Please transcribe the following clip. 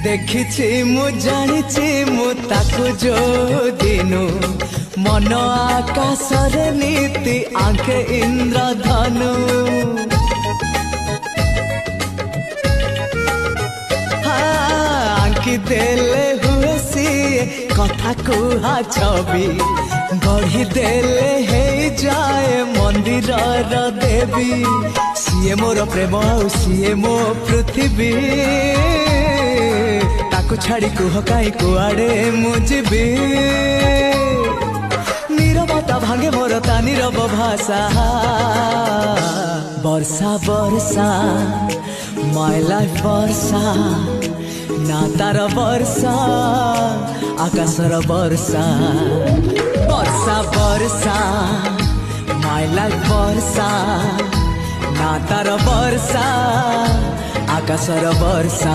देखिछि मु जानिछि मु ताकु जो दिनु मन आकाश रे नीति आंखे इंद्रधनु आंकी देले हुए सी कथा कुहा छवि गढ़ी देले हे जाए मंदिर देवी सीए मोर प्रेम सीए मो पृथ्वी ताकू छाड़ी कुह काई कुआड़े मुझबी नीरवता भांगे मोर ता नीरव भाषा वर्षा वर्षा माय लाइफ वर्षा ना तार वर्षा आकाशर वर्षा वर्षा वर्षा माय लाइफ वर्षा ना तार वर्षा आकाशर वर्षा।